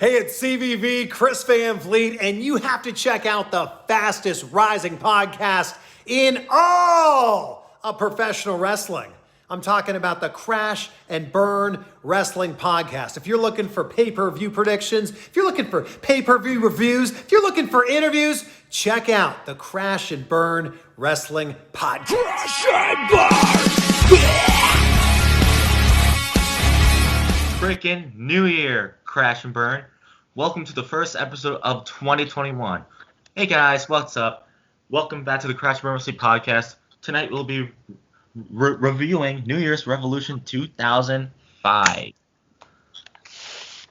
Hey, it's CVV, Chris Van Vliet, and you have to check out the fastest rising podcast in all of professional wrestling. I'm talking about the Crash and Burn Wrestling Podcast. If you're looking for pay-per-view predictions, if you're looking for pay-per-view reviews, if you're looking for interviews, check out the Crash and Burn Wrestling Podcast. Crash and Burn! Freaking New Year, Crash and Burn. Welcome to the first episode of 2021. Hey guys, what's up? Welcome back to the Crash and Burn Wrestling Podcast. Tonight we'll be reviewing New Year's Revolution 2005.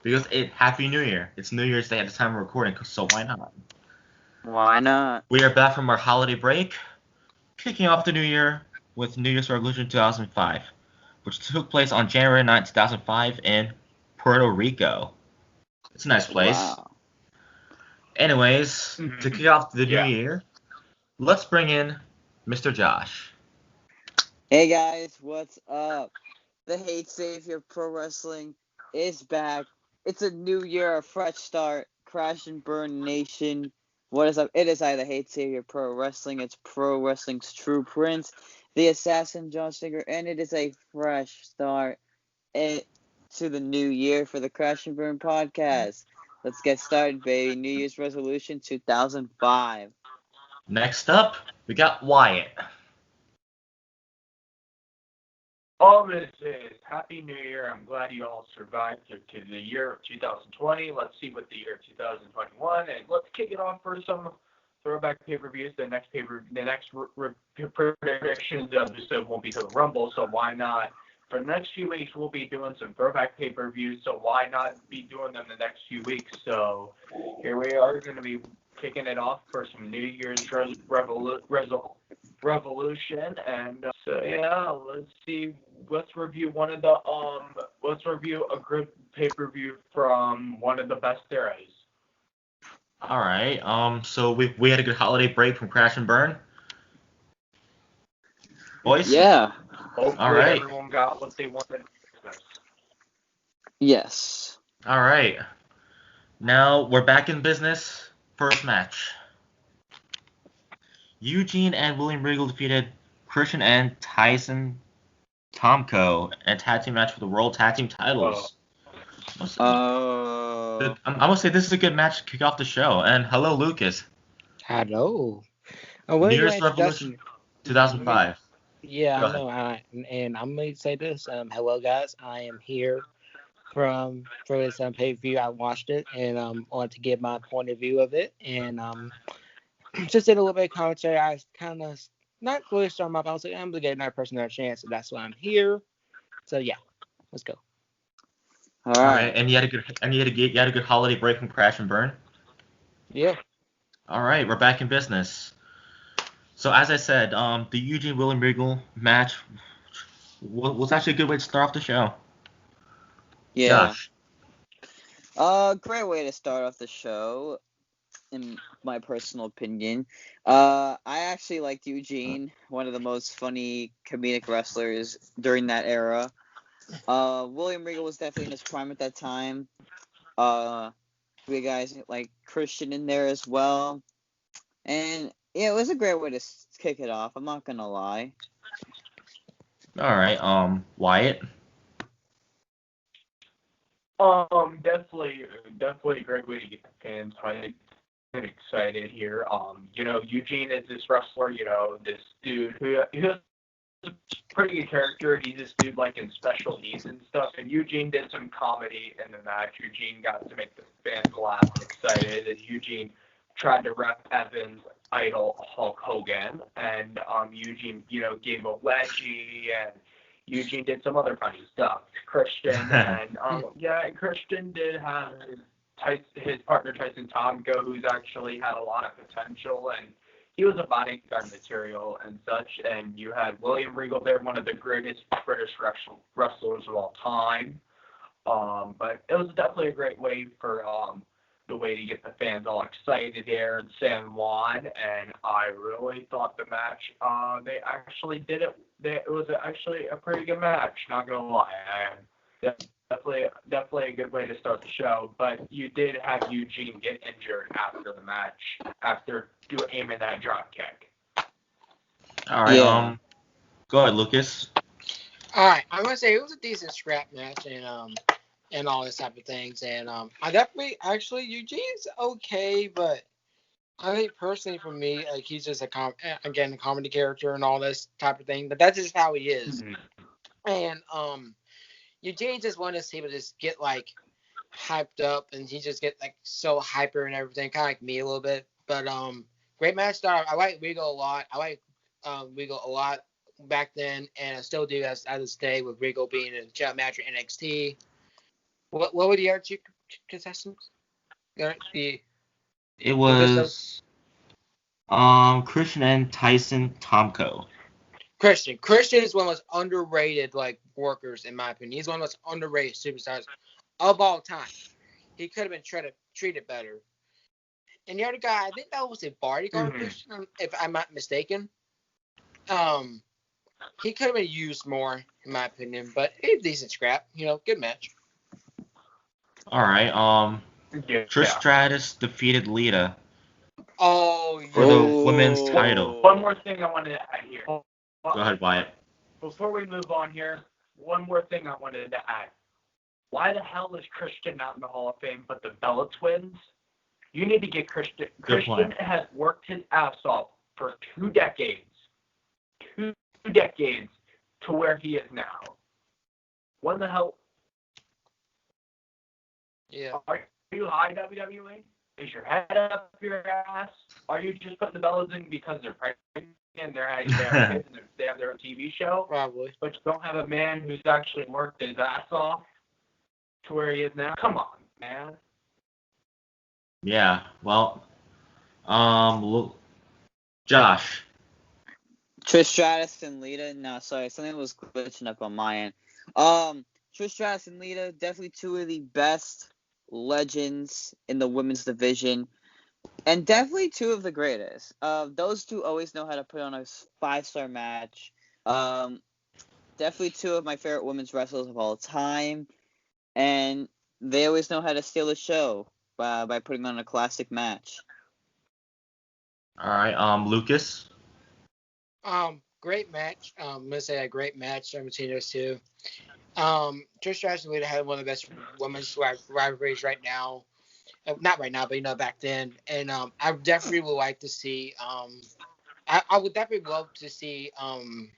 Because Happy New Year. It's New Year's Day at the time of recording, so why not? Why not? We are back from our holiday break, kicking off the new year with New Year's Revolution 2005, which took place on January 9, 2005 in Puerto Rico. It's a nice place. Wow. Anyways, to kick off the new year, let's bring in Mr. Josh. Hey guys, what's up? The Hate Savior Pro Wrestling is back. It's a new year, a fresh start. Crash and Burn Nation. What is up? It is I, the Hate Savior Pro Wrestling. It's Pro Wrestling's True Prince, the Assassin John Stinger, and it is a fresh start to the new year for the Crash and Burn podcast. Let's get started, baby. New Year's Resolution 2005. Next up, we got Wyatt. All this is Happy New Year. I'm glad you all survived to the year of 2020. Let's see what the year of 2021, and let's kick it off for some throwback pay-per-views. The next predictions episode won't be to the Rumble, so why not? For the next few weeks, we'll be doing some throwback pay-per-views, so why not be doing them the next few weeks? So here we are going to be kicking it off for some New Year's Revolution, and let's review a good pay-per-view from one of the best eras. All right. So we had a good holiday break from Crash and Burn. Boys? Yeah. Hopefully all right. Everyone got what they wanted. Yes. All right. Now we're back in business. First match. Eugene and William Regal defeated Christian and Tyson Tomko in a tag team match for the World Tag Team titles. I'm gonna say this is a good match to kick off the show. And hello, Lucas. Hello. New Year's Revolution 2005. Yeah, I know. And I'm going to say this. Hello, guys. I am here for this pay-per-view. I watched it and wanted to give my point of view of it. And just did a little bit of commentary. I was kind of not really starting up. I was like, I'm going to give another person their chance, and that's why I'm here. So yeah, let's go. All right. And you had a good holiday break from Crash and Burn. Yeah. All right, we're back in business. So as I said, the Eugene William Regal match was actually a good way to start off the show. Yeah. Josh. Great way to start off the show, in my personal opinion. I actually liked Eugene, one of the most funny comedic wrestlers during that era. William Regal was definitely in his prime at that time. We guys like Christian in there as well. And yeah, it was a great way to kick it off. I'm not gonna lie. All right, Wyatt. Definitely a great way to get the fans excited here. Eugene is this wrestler. This dude who has a pretty good character. He's this dude like in specialties and stuff. And Eugene did some comedy in the match. Eugene got to make the fans laugh and excited. And Eugene tried to rep Evan's idol Hulk Hogan, and Eugene, gave a wedgie, and Eugene did some other funny stuff. Christian and Christian did have his partner Tyson Tomko, who's actually had a lot of potential, and he was a bodyguard material and such. And you had William Regal there, one of the greatest British wrestlers of all time. But it was definitely a great way for the way to get the fans all excited there in San Juan, and I really thought the match, they actually did it. It was actually a pretty good match, not gonna lie. I definitely a good way to start the show. But you did have Eugene get injured after the match, after aiming that drop kick. All right. Yeah. Go ahead, Lucas. All right, I'm gonna say it was a decent scrap match and all this type of things. And I definitely actually Eugene's okay, but I think personally for me, like he's just a comedy character and all this type of thing. But that's just how he is. And Eugene just wanted to see people just get like hyped up, and he just get like so hyper and everything, kind of like me a little bit. But great match star. I like Regal a lot. I like Regal a lot back then, and I still do as this day with Regal being in the chat match at NXT. What were the other two contestants? It was Christian and Tyson Tomko. Christian is one of the most underrated like workers in my opinion. He's one of the most underrated superstars of all time. He could have been treated better. And the other guy, I think that was a bodyguard Christian, if I'm not mistaken. He could have been used more, in my opinion, but it's a decent scrap. Good match. All right. Trish Stratus defeated Lita for the women's title. One more thing I wanted to add here. Go ahead, Wyatt. Before we move on here, one more thing I wanted to add. Why the hell is Christian not in the Hall of Fame, but the Bella Twins? You need to get Christian. Christian has worked his ass off for 2 decades. 2 decades to where he is now. What the hell? Yeah. Are you high, WWE? Is your head up your ass? Are you just putting the Bellas in because they're pregnant and they have kids and they have their own TV show? Probably. But you don't have a man who's actually worked his ass off to where he is now? Come on, man. Yeah. Well, Josh. Trish Stratus and Lita. No, sorry, something was glitching up on my end. Trish Stratus and Lita, definitely 2 of the best legends in the women's division, and definitely 2 of the greatest. Those 2 always know how to put on a 5-star match. Definitely 2 of my favorite women's wrestlers of all time, and they always know how to steal a show by putting on a classic match. All right. Lucas. Great match. I'm gonna say a great match between those 2. Trish Stratus and Lita had one of the best women's rivalries right now. Not right now, but back then. And I definitely would like to see. I would definitely love to see. I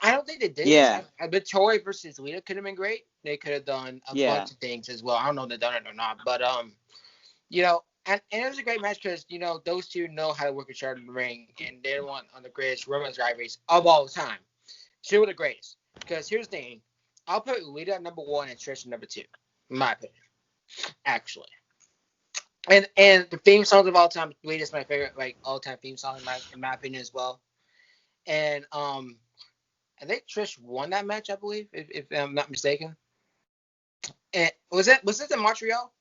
don't think they did. Yeah. But Tori versus Lita could have been great. They could have done a bunch of things as well. I don't know if they've done it or not, but and it was a great match because those 2 know how to work each other in the ring, and they're one of the greatest women's rivalries of all time. 2 of the greatest. Because here's the thing, I'll put Lita at number 1 and Trish at number 2, in my opinion. Actually. And the theme songs of all time, Lita's my favorite all time theme song in my opinion as well. And I think Trish won that match, I believe, if I'm not mistaken. And was it in Montreal?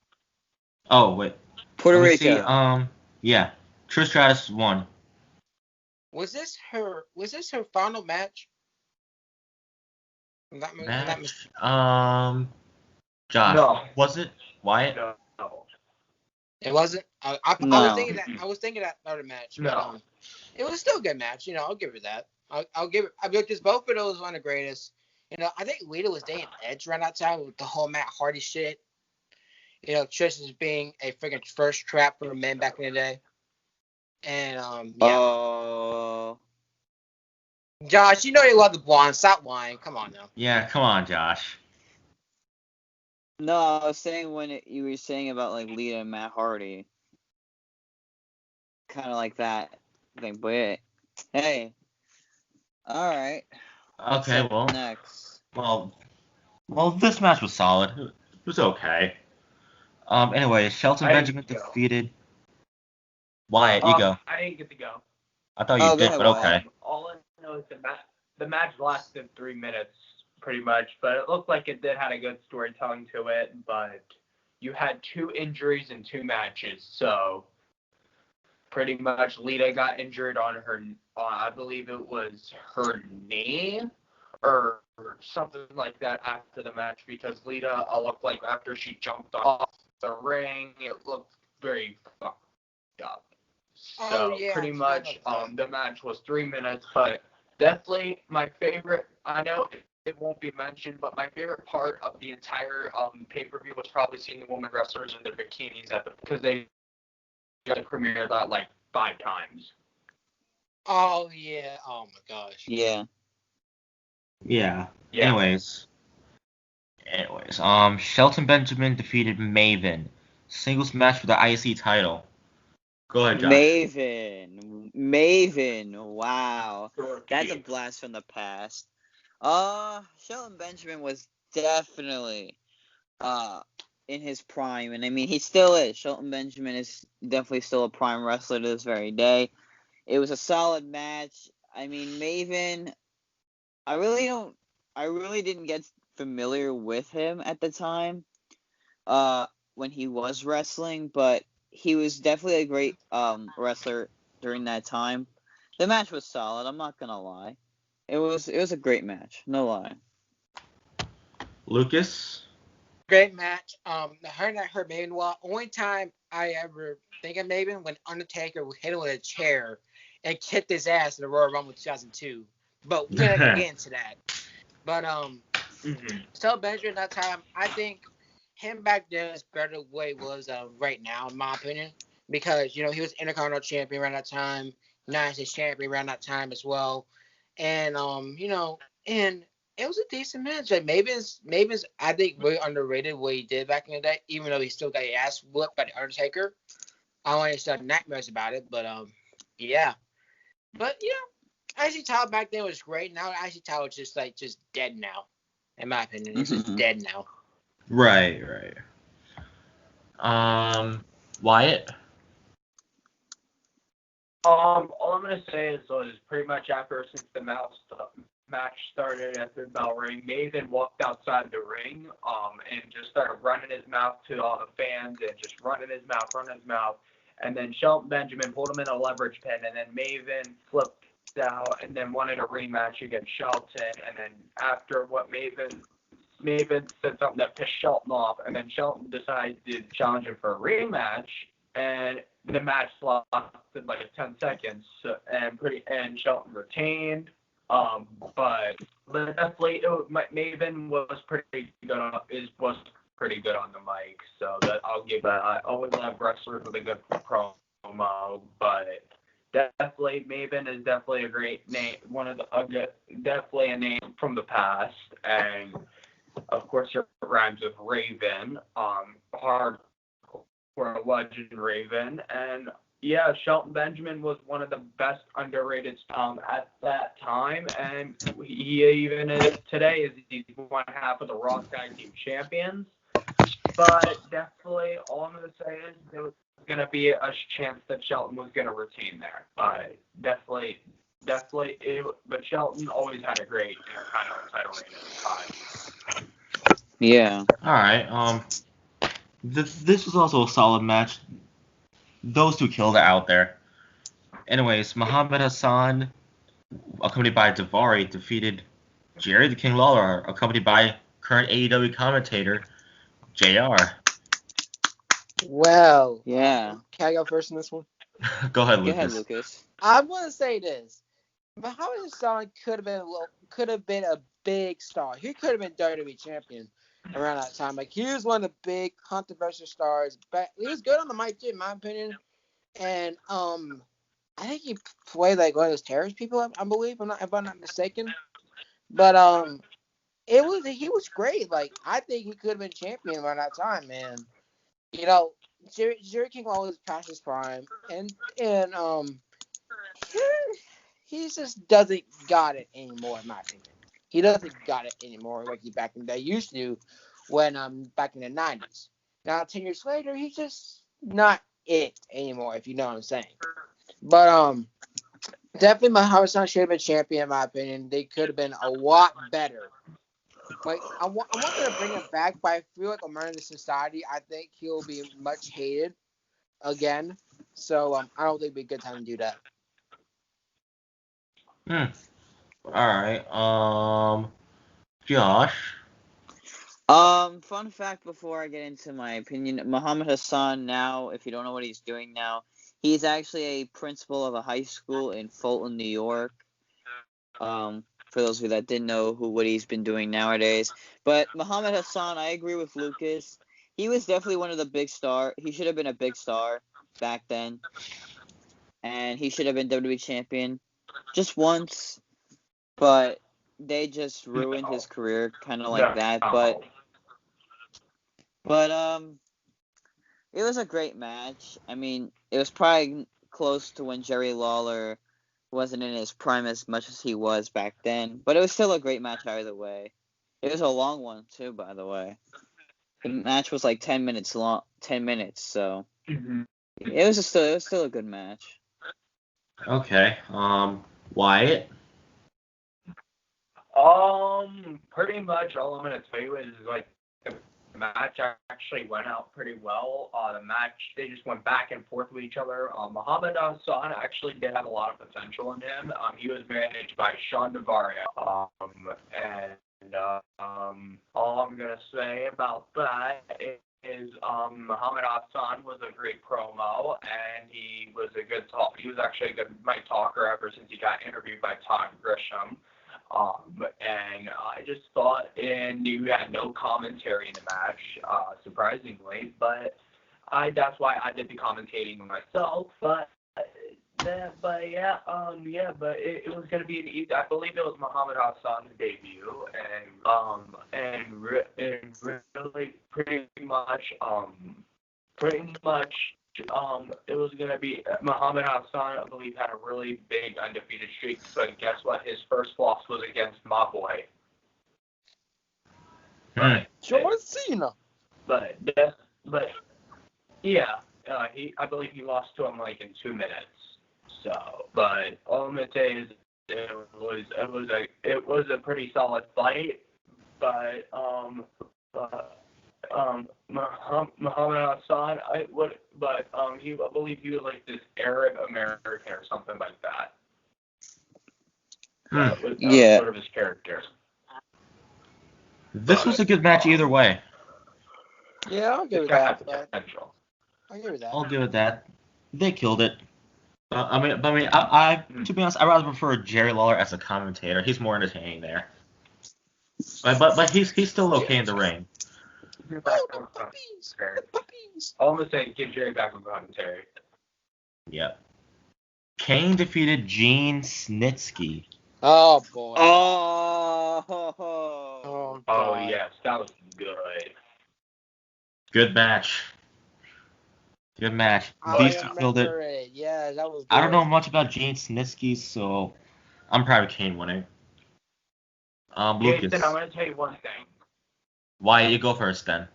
Oh wait. Puerto Rico. See, yeah. Trish Stratus won. Was this her final match? Josh. No. Was it Wyatt? No. It wasn't. I was thinking that other match. No. But, it was still a good match. I'll give her that. I'll give it. Because both of those were one of the greatest. I think Lita was dating Edge around that time with the whole Matt Hardy shit. Trish is being a freaking first trap for men back in the day. And Josh, you love the blonde. Stop lying. Come on now. Yeah, come on, Josh. No, I was saying you were saying about Lita and Matt Hardy, kind of like that thing. But hey, all right. Okay, well, next. Well, this match was solid. It was okay. Anyway, Shelton Benjamin defeated Wyatt. You go. I didn't get to go. I thought you did, but okay. All I know is the match lasted 3 minutes, pretty much, but it looked like it did have a good storytelling to it. But you had 2 injuries in 2 matches, so pretty much Lita got injured on her. I believe it was her knee or something like that after the match because Lita looked like after she jumped off the ring, it looked very fucked up. So pretty much the match was 3 minutes, but definitely my favorite. I know it won't be mentioned, but my favorite part of the entire pay-per-view was probably seeing the women wrestlers in their bikinis because they premiered that like 5 times. Oh yeah. Oh my gosh. Yeah. Yeah. Anyways, Shelton Benjamin defeated Maven. Singles match for the IC title. Go ahead, Josh. Maven. Wow. That's a blast from the past. Shelton Benjamin was definitely in his prime, and I mean he still is. Shelton Benjamin is definitely still a prime wrestler to this very day. It was a solid match. I mean, Maven, I really didn't get familiar with him at the time, when he was wrestling, but he was definitely a great wrestler during that time. The match was solid, I'm not gonna lie. It was a great match, no lie. Lucas? Great match. Her Maven. Well, only time I ever think of Maven when Undertaker hit him with a chair and kicked his ass in the Royal Rumble 2002. But we're not gonna get into that. But Shelton Benjamin that time, I think him back then is better than what he was right now, in my opinion, because he was Intercontinental Champion around that time, United States Champion around that time as well, and and it was a decent match. Like Maven's I think really underrated what he did back in the day, even though he still got his ass whooped by the Undertaker. I only still have nightmares about it, but yeah. But IC title back then was great. Now IC title is just dead now. In my opinion, it's just dead now. Right. Wyatt? All I'm gonna say is pretty much since the match started at the bell ring, Maven walked outside the ring, and just started running his mouth to all the fans and just running his mouth, and then Shelton Benjamin pulled him in a leverage pin, and then Maven flipped out and then wanted a rematch against Shelton, and then after what Maven said something that pissed Shelton off, and then Shelton decided to challenge him for a rematch, and the match lasted like 10 seconds, and Shelton retained. But definitely Maven was pretty good on the mic, so that I'll give that. I always love wrestlers with a good promo, but definitely Maven is definitely a great name, definitely a name from the past, and of course it rhymes with Raven, hardcore legend Raven, and yeah, Shelton Benjamin was one of the best underrated at that time, and he even is today. He's one half of the Raw Tag Team Champions. But definitely, all I'm going to say is there was going to be a chance that Shelton was going to retain there. But definitely, but Shelton always had a great Intercontinental title reign at the time. Yeah. All right. This was also a solid match. Those two killed it out there. Anyways, Muhammad Hassan, accompanied by Daivari, defeated Jerry the King Lawler, accompanied by current AEW commentator JR. Well, Yeah. Can I go first in this one? Go ahead, Go Lucas. ahead, Lucas. I want to say this. Muhammad Hassan could have been a big star. He could have been WWE champion around that time. Like, he was one of the big controversial stars. But he was good on the mic too, in my opinion. And I think he played like one of those terrorist people, I believe, if I'm not mistaken. But he was great. Like, I think he could have been champion around that time, man. Jerry King always past his prime, and he just doesn't got it anymore, in my opinion. He doesn't got it anymore like he back in the day used to, when back in the 90s. Now 10 years later, he's just not it anymore, if you know what I'm saying. But definitely Muhammad Hassan should have been champion, in my opinion. They could have been a lot better. Like, I want them to bring him back, but I feel like American society, I think he'll be much hated again. So I don't think it'd be a good time to do that. Alright, Josh. Fun fact before I get into my opinion, Muhammad Hassan now, if you don't know what he's doing now, he's actually a principal of a high school in Fulton, New York. For those of you that didn't know what he's been doing nowadays. But Muhammad Hassan, I agree with Lucas. He was definitely one of the big star. He should have been a big star back then. And he should have been WWE champion just once. But they just ruined his career kind of like that. But it was a great match. I mean, it was probably close to when Jerry Lawler wasn't in his prime as much as he was back then, but it was still a great match either way. It was a long one too, by the way. The match was like 10 minutes long, 10 minutes, so it was still a good match. Okay, Wyatt. Pretty much all I'm gonna tell you is like the match actually went out pretty well. The match, they just went back and forth with each other. Muhammad Hassan actually did have a lot of potential in him. He was managed by Sean Devaria. All I'm gonna say about that is Muhammad Hassan was a great promo, and he was a good talk. He was actually a good mic talker ever since he got interviewed by Todd Grisham. And I just thought, and you had no commentary in the match, surprisingly, but that's why I did the commentating myself. But it was gonna be an easy. I believe it was Muhammad Hassan's debut, and really pretty much. It was going to be Muhammad Hassan, I believe, had a really big undefeated streak, but guess what? His first loss was against my boy. John Cena. I believe he lost to him like in 2 minutes. So, but all I'm gonna say is it was a pretty solid fight, but Muhammad Hassan, I believe he was like this Arab American or something like that. That was sort of his character. This was a good match either way. Yeah, I'll give it that. I'll give it that. They killed it. I to be honest, I'd rather prefer Jerry Lawler as a commentator. He's more entertaining there. But he's still okay in the ring. The puppies. All I'm gonna say, give Jerry back on commentary. Yep. Kane defeated Gene Snitzke. Oh boy. Oh yes, that was good. Good match. These two killed it. Yeah, that was good. I don't know much about Gene Snitzke, so I'm proud of Kane winning. Lucas. Jason, I'm gonna tell you one thing. Why you go first then?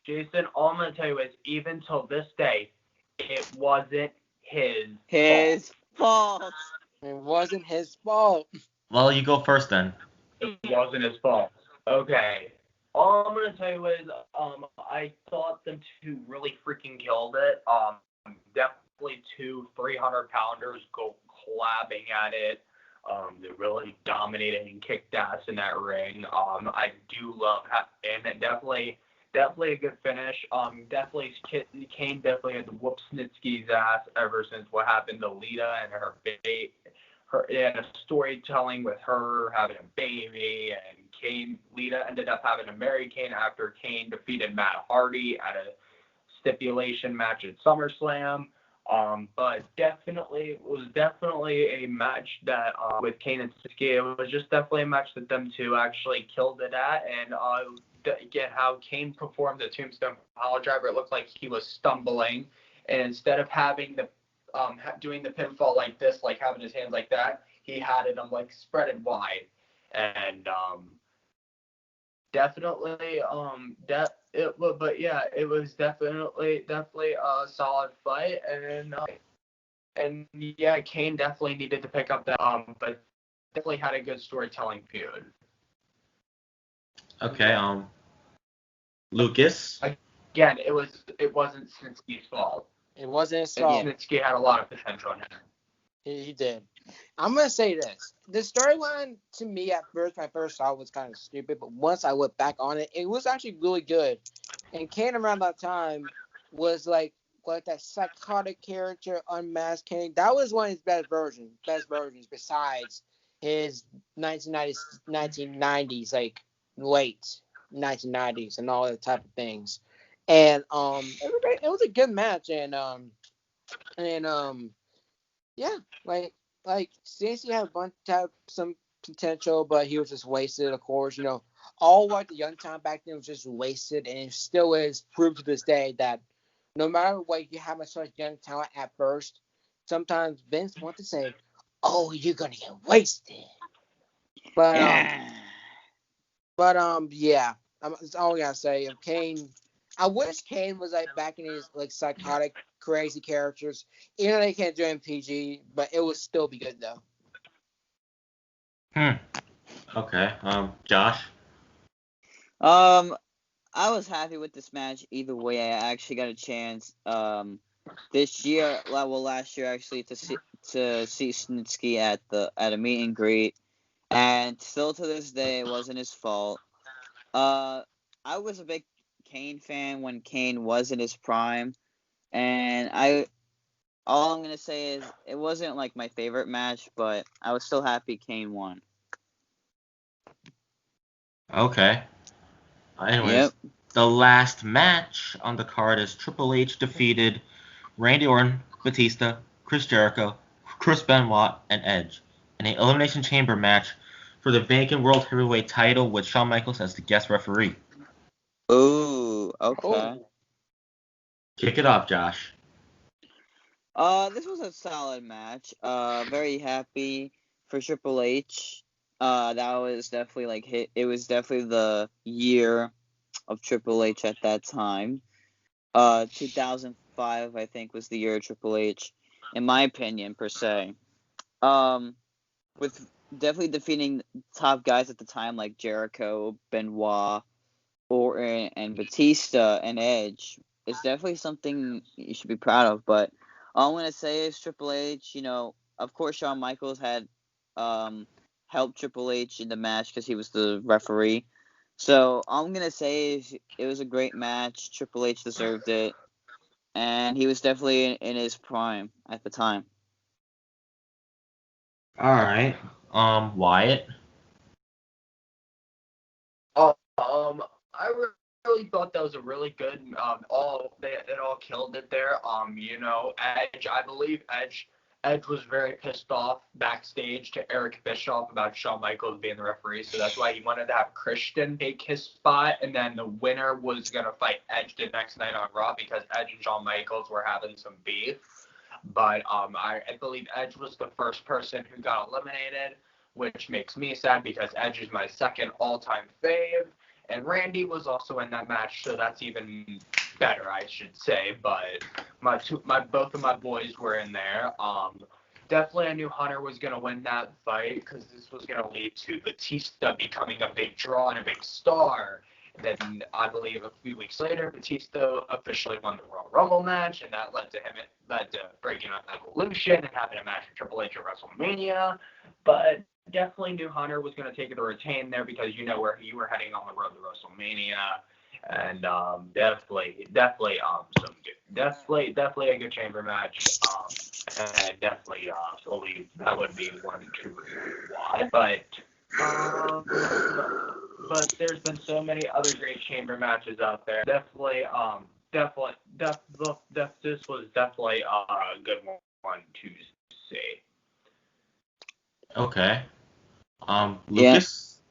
Jason, all I'm gonna tell you is, even till this day, it wasn't his fault. It wasn't his fault. Well, you go first then. It wasn't his fault. Okay. All I'm gonna tell you is, I thought them two really freaking killed it. Definitely 2 300-pounders go clapping at it. They really dominated and kicked ass in that ring. I do love and definitely a good finish. Kane definitely had to whoop Snitzke's ass ever since what happened to Lita and her and a storytelling with her having a baby, and Lita ended up having to marry Kane after Kane defeated Matt Hardy at a stipulation match at SummerSlam. But it was definitely a match that with Kane and Snitzke, it was just definitely a match that them two actually killed it at. And again, how Kane performed the Tombstone Piledriver, it looked like he was stumbling, and instead of having the doing the pinfall like this, like having his hands like that, he had it like spread wide, and it was definitely a solid fight, and Kane definitely needed to pick up that, but definitely had a good storytelling feud. Okay, Lucas. Again, it wasn't Snitzke's fault. It wasn't his fault. Snitzke had a lot of potential in him. He did. I'm gonna say this: the storyline to me at first, my first thought was kind of stupid, but once I went back on it, it was actually really good. And Kane around that time was like that psychotic character, unmasked Kane. That was one of his best versions, besides his 1990s, like late 1990s, and all that type of things. And it was a good match, and yeah, Stacey had some potential, but he was just wasted. Of course, all the young time back then was just wasted, and it still is proved to this day that no matter what you have such young talent at first, sometimes Vince wants to say, "Oh, you're gonna get wasted." But yeah, that's all I gotta say. Kane, I wish Kane was like back in his like psychotic, crazy characters. Even though they can't do it in PG, but it would still be good though. Okay. Josh. I was happy with this match either way. I actually got a chance this year, last year actually, to see Snitzke at a meet and greet, and still to this day it wasn't his fault. I was a big Kane fan when Kane was in his prime, and all I'm gonna say is it wasn't like my favorite match, but I was still happy Kane won. Okay. Anyways, Yep. the last match on the card is Triple H defeated Randy Orton, Batista, Chris Jericho, Chris Benoit, and Edge in an Elimination Chamber match for the vacant World Heavyweight title with Shawn Michaels as the guest referee. Ooh, okay. Kick it off, Josh. This was a solid match. Very happy for Triple H. That was definitely it was definitely the year of Triple H at that time. 2005, I think, was the year of Triple H, in my opinion, per se. With definitely defeating top guys at the time like Jericho, Benoit, Orton, and Batista, and Edge. It's definitely something you should be proud of, but all I'm going to say is Triple H, of course Shawn Michaels had helped Triple H in the match because he was the referee. So all I'm going to say is it was a great match. Triple H deserved it. And he was definitely in his prime at the time. All right. Wyatt. I really thought that was a really good. It all killed it there. Edge. I believe Edge was very pissed off backstage to Eric Bischoff about Shawn Michaels being the referee, so that's why he wanted to have Christian take his spot, and then the winner was gonna fight Edge the next night on Raw because Edge and Shawn Michaels were having some beef. But I believe Edge was the first person who got eliminated, which makes me sad because Edge is my second all-time fave. And Randy was also in that match, so that's even better, I should say. But both of my boys were in there. Definitely I knew Hunter was going to win that fight because this was going to lead to Batista becoming a big draw and a big star. And then I believe a few weeks later, Batista officially won the Royal Rumble match, and that led to breaking up Evolution and having a match with Triple H at WrestleMania. But definitely knew Hunter was going to take it or retain there because where you were heading on the road to WrestleMania, and definitely a good chamber match. And definitely believe that would be 1, 2, 1. But there's been so many other great chamber matches out there. This was definitely a good one to see. Okay. Lucas.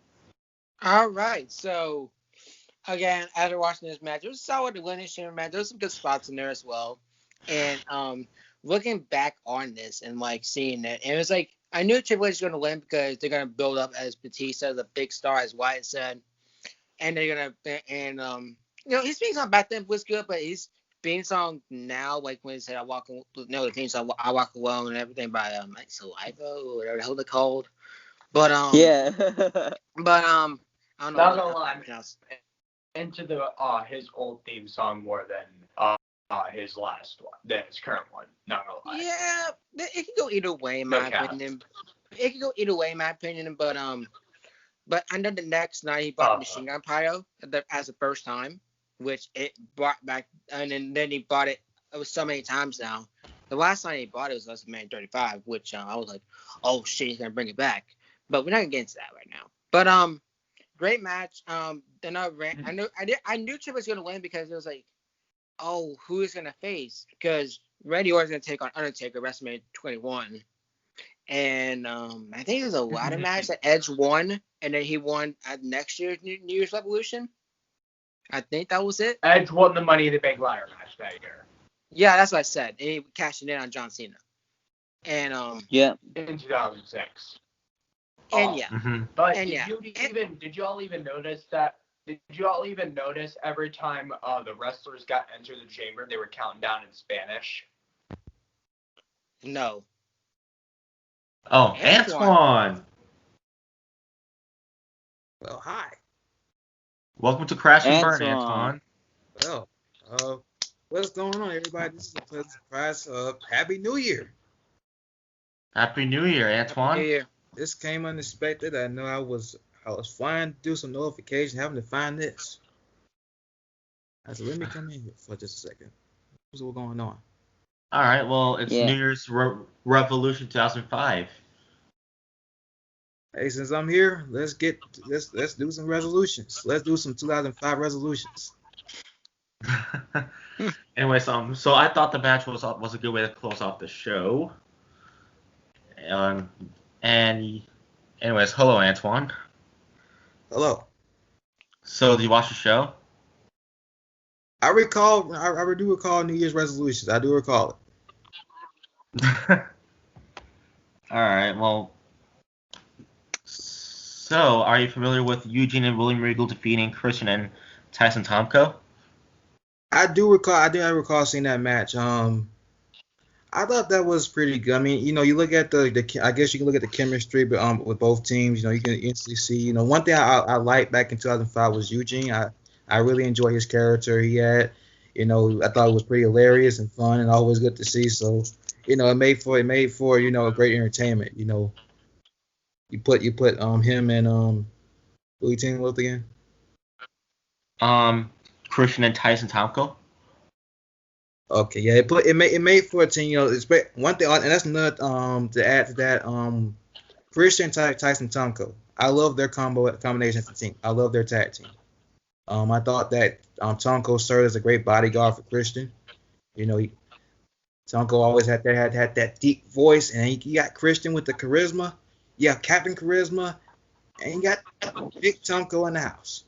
Yeah. All right. So again, after watching this match, it was a solid winning chamber match. There's some good spots in there as well. And looking back on this and seeing it, and it was I knew Triple H was going to win because they're going to build up as Batista, the big star, as Wyatt said, and they're going to his theme song back then was good, but his theme song now, when he said the theme song I Walk Alone and everything by Saliva or whatever the hell they're called, but yeah. but I don't know. Not gonna lie, into his old theme song more than his last one than his current one. Not gonna lie. Yeah, it could go either way in No my cap. opinion. It could go either way in my opinion, but I know the next night he bought the machine gun pyro as the first time, which it brought back, and then he bought it. It was so many times now. The last time he bought it was WrestleMania 35, which I was like, oh shit, he's gonna bring it back. But we're not gonna get into that right now. But great match. Then I knew Triple was gonna win because it was like, oh, who is gonna face? Because Randy Orton's gonna take on Undertaker WrestleMania 21. And I think it was a ladder match that Edge won, and then he won at next year's New Year's Revolution. I think that was it. Edge won the Money in the Bank ladder match that year. Yeah, that's what I said. And he cashed it in on John Cena. And Yeah. In 2006. and yeah. Mm-hmm. But And did you all even notice that? Did you all even notice every time the wrestlers got entered the chamber, they were counting down in Spanish? No. Oh, Antwan. Well, hi. Welcome to Crash and Burn, Antwan. Antwan. Well, what's going on, everybody? This is a pleasant surprise. Happy New Year. Happy New Year, Antwan. Yeah. This came unexpected. I know I was flying to do some notification, having to find this. I said, let me come in here for just a second. What's going on? All right, well, it's Yeah. New Year's Revolution 2005. Hey, since I'm here, let's do some resolutions. Let's do some 2005 resolutions. Anyway, so I thought the match was a good way to close off the show. And anyways, hello, Antwan. Hello. So, did you watch the show? I do recall New Year's resolutions. I do recall it. All right, well, so are you familiar with Eugene and William Regal defeating Christian and Tyson Tomko? I do recall seeing that match. I thought that was pretty good. I mean, you look at I guess you can look at the chemistry, but with both teams, you can instantly see. One thing I liked back in 2005 was Eugene. I really enjoyed his character he had. I thought it was pretty hilarious and fun and always good to see. So, it made for a great entertainment. You put him and who you teaming with again? Christian and Tyson Tomko. Okay, yeah, it made for a team. It's one thing, and that's another to add to that. Christian Tyson Tomko. I love their combination as a team. I love their tag team. I thought that Tomko served as a great bodyguard for Christian. Tomko always had that deep voice, and he got Christian with the charisma. Yeah, Captain Charisma, and you got Big Tomko in the house.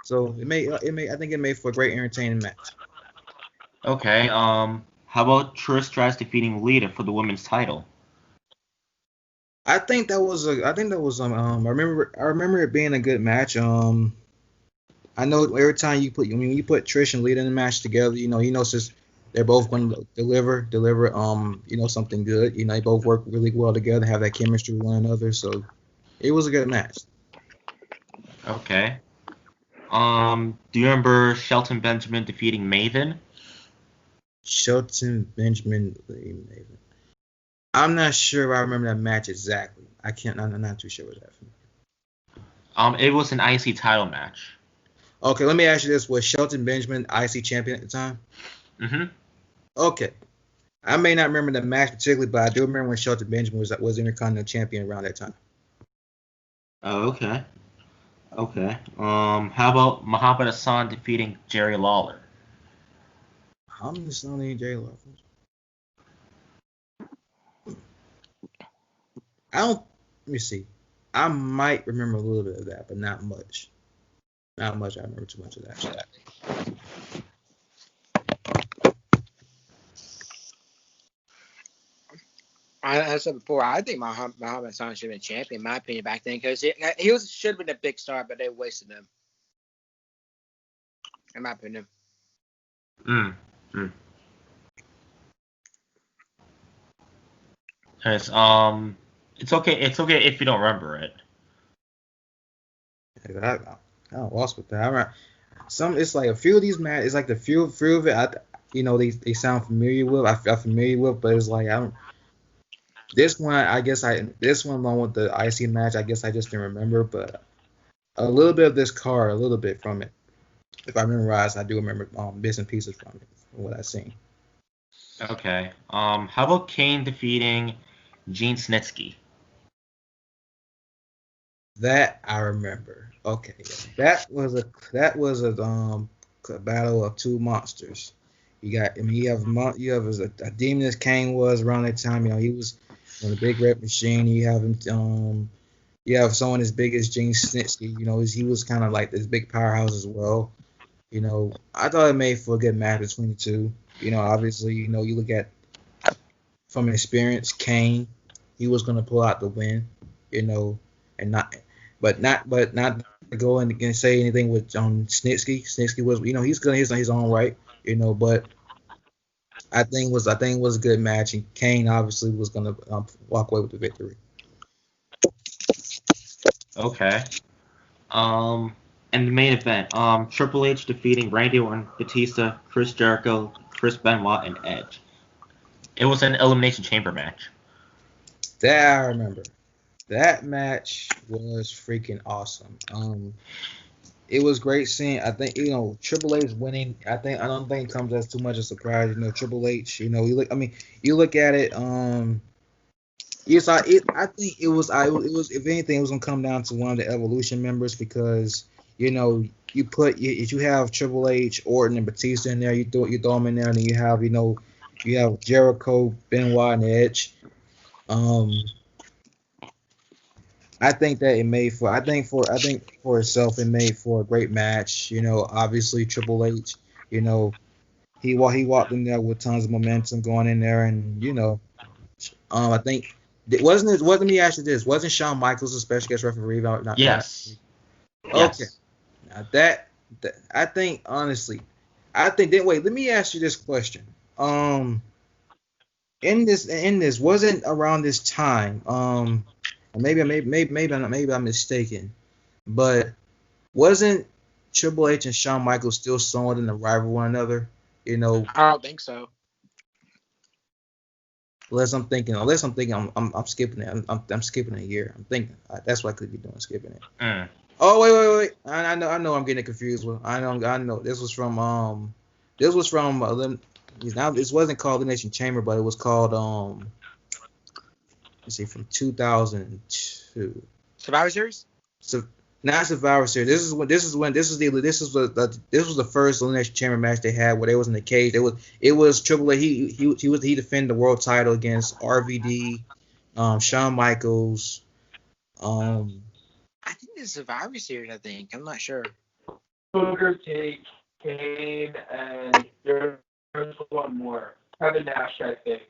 So I think it made for a great entertaining match. Okay. How about Trish Stratus defeating Lita for the women's title? I remember it being a good match. I know every time you put Trish and Lita in a match together, since they're both going to deliver, something good. They both work really well together, have that chemistry with one another. So it was a good match. Okay. Do you remember Shelton Benjamin defeating Maven? Shelton Benjamin Maven. I'm not sure I remember that match exactly. I'm not too sure what that. It was an IC title match. Okay, let me ask you this: was Shelton Benjamin IC champion at the time? Mm-hmm. Okay, I may not remember the match particularly, but I do remember when Shelton Benjamin was Intercontinental champion around that time. Oh, okay. Okay. How about Muhammad Hassan defeating Jerry Lawler? Muhammad Hassan and Jerry Lawler. Let me see. I might remember a little bit of that, but not much. Not much. I remember too much of that. I said before, I think Muhammad Hassan should have been champion, in my opinion, back then, because he should have been a big star, but they wasted him. In my opinion. It's okay. It's okay if you don't remember it. I lost with that. It's like a few of these matches. It's like the few of it. they sound familiar with. I feel familiar with, but it's like I don't. This one, this one along with the IC match, I guess I just didn't remember, but a little bit of this card, a little bit from it. If I memorize, I do remember bits and pieces from it, from what I've seen. Okay. How about Kane defeating Gene Snitzke? That I remember. Okay, yeah. That was a battle of two monsters. You have a demon as Kane was around that time. He was on the big red machine. You have him. You have someone as big as Gene Snitzke. He was kind of like this big powerhouse as well. I thought it made for a good match between the two. Obviously, you look at from experience, Kane, he was gonna pull out the win. And not to go in and say anything with Snitzke. Snitzke was, he's on his own right. But I think it was a good match, and Kane obviously was gonna walk away with the victory. Okay. And the main event, Triple H defeating Randy Orton, Batista, Chris Jericho, Chris Benoit, and Edge. It was an Elimination Chamber match. That I remember. That match was freaking awesome. It was great seeing. I think Triple H winning. I don't think it comes as too much of a surprise. Triple H. You look at it. Yes, I think it was. If anything, it was gonna come down to one of the Evolution members because you if you have Triple H, Orton, and Batista in there, you throw them in there, and then you have Jericho, Benoit, and Edge. I think that it made for. I think for itself, it made for a great match. Obviously Triple H. He walked in there with tons of momentum going in there, and I think. Wasn't me ask you this? Wasn't Shawn Michaels a special guest referee? Yes. Okay. Yes. Now that I think honestly, let me ask you this question. In this wasn't around this time. Maybe I'm mistaken, but wasn't Triple H and Shawn Michaels still somewhat in the rival one another? I don't think so. Unless I'm thinking, I'm skipping it. I'm skipping a year. I'm thinking that's what I could be doing, skipping it. Mm. Oh wait. I know. I'm getting it confused. I know. This was from. Now this wasn't called Elimination Chamber, but it was called Let's see, from 2002. Survivor Series. So not Survivor Series. This was the first Elimination Chamber match they had where they was in the cage. It was Triple H. He defended the world title against RVD, Shawn Michaels. I think it's Survivor Series. I'm not sure. Booker T, Kane, and there's one more. Kevin Nash, I think.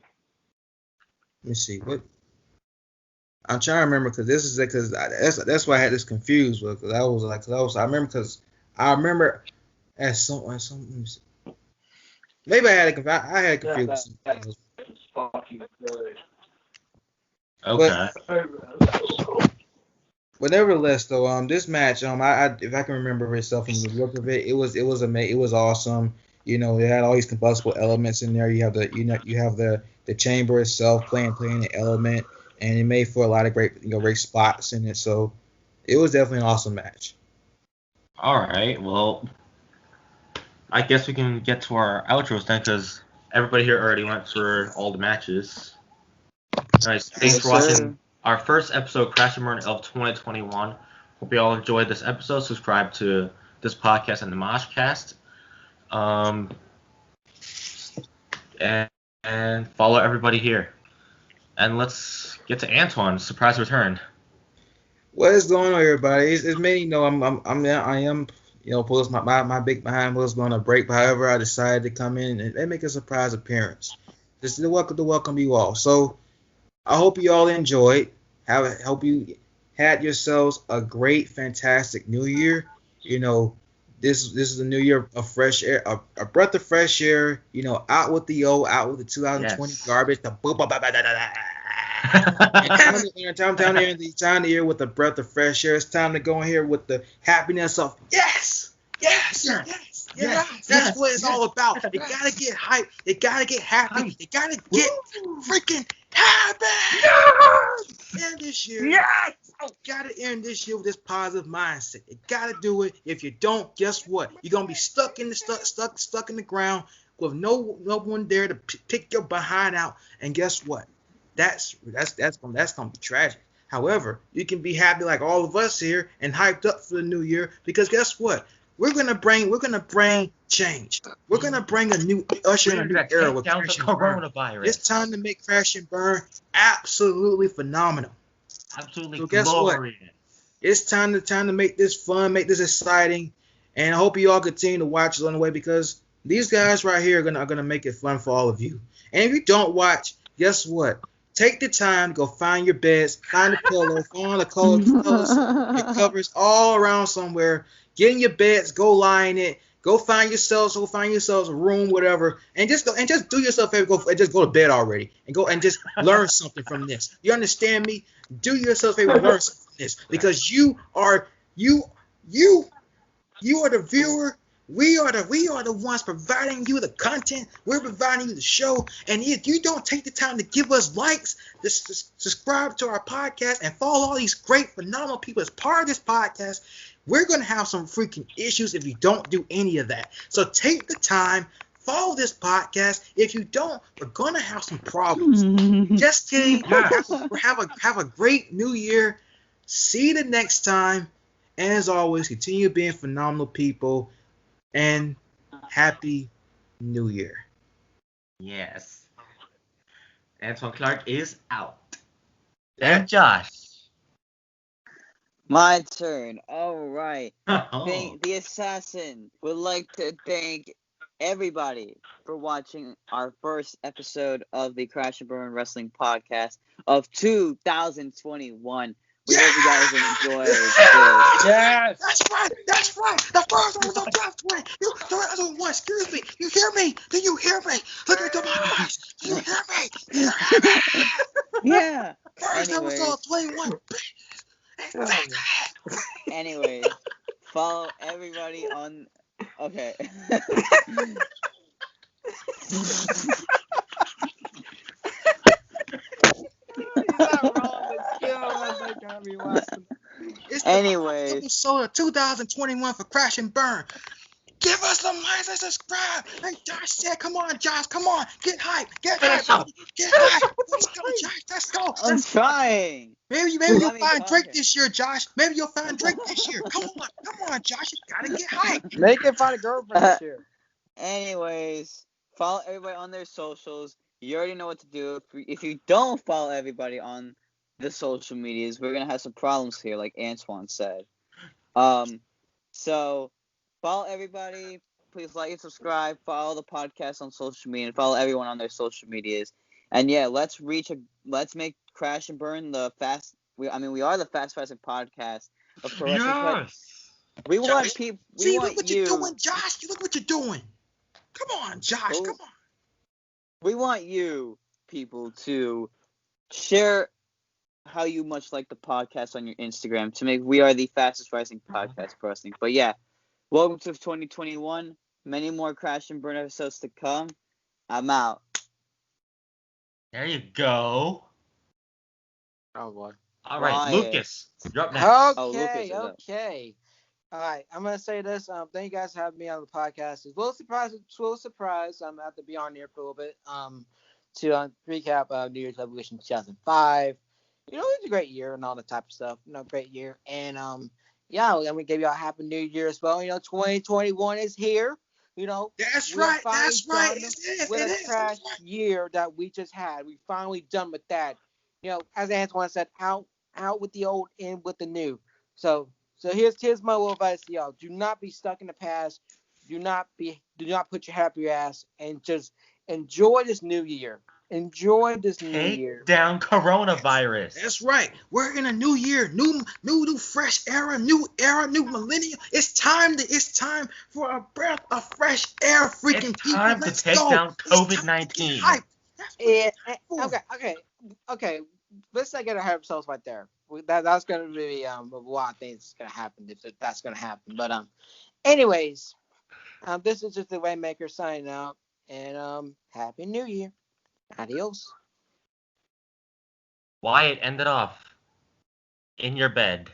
Let me see what. I'm trying to remember because that's why I had this confused with I remember as some let me see. Maybe I had it confused. That's fucking good. Okay. But nevertheless, though, this match, if I can remember itself from the look of it, it was awesome. It had all these combustible elements in there. You have the chamber itself playing the element. And it made for a lot of great spots in it. So it was definitely an awesome match. All right. Well, I guess we can get to our outros then, because everybody here already went through all the matches. Guys, thanks for watching our first episode, Crash and Burn of 2021. Hope you all enjoyed this episode. Subscribe to this podcast and the Moshcast. And follow everybody here. And let's get to Antwan's surprise return. What is going on, everybody? As many know, I am Pullis, my big behind was going to break. However, I decided to come in and make a surprise appearance. Just to welcome you all. So I hope you all enjoyed. Hope you had yourselves a great, fantastic New Year. This is a new year of fresh air, a breath of fresh air. Out with the old, out with the 2020 garbage. Time to hear with a breath of fresh air. It's time to go in here with the happiness of yes. Yeah, that's what it's all about. You gotta get hyped. You gotta get happy. You gotta get freaking happy. And this year, you gotta end this year with this positive mindset. You gotta do it. If you don't, guess what? You're gonna be stuck in the ground with no one there to pick your behind out. And guess what? That's gonna be tragic. However, you can be happy like all of us here and hyped up for the new year because guess what? We're gonna bring change. We're gonna bring a new usher in a new era with down Crash to and Burn. coronavirus. It's time to make Crash and Burn absolutely phenomenal. Absolutely So guess what? glorious. It's time to make this fun, make this exciting, and I hope you all continue to watch along the way because these guys right here are gonna make it fun for all of you. And if you don't watch, guess what? Take the time to go find your beds, find a pillow, find the pillows, your covers all around somewhere. Get in your beds, go lie in it, go find yourselves a room, whatever, and just do yourself a favor, just go to bed already and just learn something from this. You understand me? Do yourself a favor, learn something from this because you are the viewer. We are the ones providing you the content. We're providing you the show. And if you don't take the time to give us likes, subscribe to our podcast, and follow all these great, phenomenal people as part of this podcast, we're going to have some freaking issues if you don't do any of that. So take the time, follow this podcast. If you don't, we're going to have some problems. Just kidding. Have a great new year. See you the next time. And as always, continue being phenomenal people. And happy New Year. Yes. Antwan Clark is out. And Josh. My turn. All right. Oh. The assassin would like to thank everybody for watching our first episode of the Crash and Burn Wrestling Podcast of 2021. We hope you guys enjoy this. Yes. That's right. The first one was on 2020. The other one. Excuse me. You hear me? Do you hear me? Look into my eyes. Do you hear me? Do you hear me? Yeah. First episode 21. Anyways, follow everybody on. Okay. Anyways, episode of 2021 for Crash and Burn. Give us some likes and subscribe. Like Josh said, come on, Josh, come on, get hype, get hype. Let's go, Josh, let's go. I'm trying. Maybe you'll find Drake this year, Josh. Maybe you'll find Drake this year. Come on, Josh, you gotta get hype. Make it find a girlfriend this year. Anyways, follow everybody on their socials. You already know what to do. If you don't follow everybody on the social medias, we're gonna have some problems here, like Antwan said. So follow everybody. Please like and subscribe. Follow the podcast on social media and follow everyone on their social medias. And yeah, let's make Crash and Burn we are the fastest podcast of pro wrestling. Yes. We want people. Look what you're doing, Josh. Look what you're doing. Come on, Josh. Come on. We want you people to share how you much like the podcast on your Instagram to make we are the fastest rising podcast for wrestling. But yeah, welcome to 2021. Many more Crash and Burn episodes to come. I'm out. There you go. Oh boy. All right, Wyatt. Lucas, you're up next. Okay. Lucas is Okay. All right, I'm gonna say this. Thank you guys for having me on the podcast. It's a little surprise. I'm gonna have to be on here for a little bit. To recap New Year's Revolution 2005. You know, it was a great year and all that type of stuff. Great year. And yeah, and we gave y'all a happy New Year as well. 2021 is here. That's right. With a trash year that we just had, we finally done with that. As Antwan said, out with the old, in with the new. So here's my little advice to y'all: do not be stuck in the past. Do not put your head up your ass, and just enjoy this new year. Enjoy this new year. Take down coronavirus. That's right. We're in a new year, new fresh era, new millennium. It's time for a breath of fresh air, freaking it's time people. Let's to take go. down COVID-19. Okay. Let's not get ahead of ourselves right there. That's going to be a lot of things going to happen if that's going to happen. But anyways, This is just the Waymaker signing out, and Happy New Year. Adios. Wyatt, end it off. In your bed.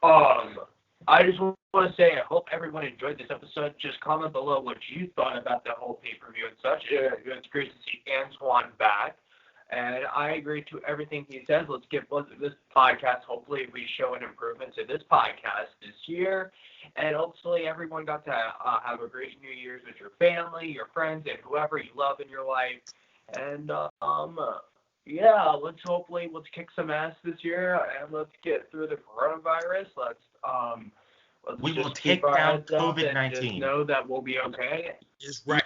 I just want to say I hope everyone enjoyed this episode. Just comment below what you thought about the whole pay-per-view and such. It's great to see Antwan back. And I agree to everything he says. Let's get this podcast. Hopefully we show an improvement to this podcast this year. And hopefully everyone got to have a great New Year's with your family, your friends, and whoever you love in your life. And, yeah, let's kick some ass this year and let's get through the coronavirus. Let's We will just take keep our down heads up and COVID-19. just know that we'll be okay. It's right.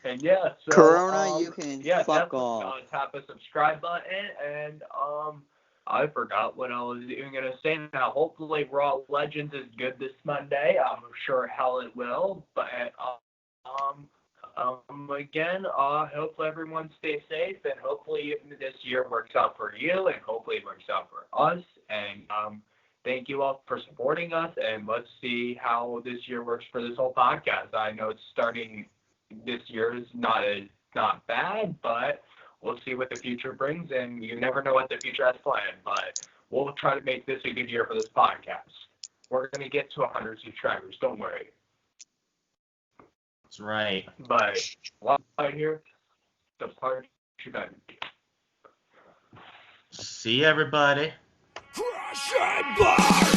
And yeah, so Corona, you can fuck off. Tap a subscribe button, and I forgot what I was even gonna say. Now, hopefully, Raw Legends is good this Monday. I'm sure hell it will. But again, hopefully everyone stays safe, and hopefully this year works out for you, and hopefully it works out for us. And thank you all for supporting us, and let's see how this year works for this whole podcast. I know it's starting. This year is not bad, but we'll see what the future brings, and you never know what the future has planned. But we'll try to make this a good year for this podcast. We're gonna get to 100 subscribers. Don't worry. That's right. But right here, the party should end. See everybody. Crash and burn!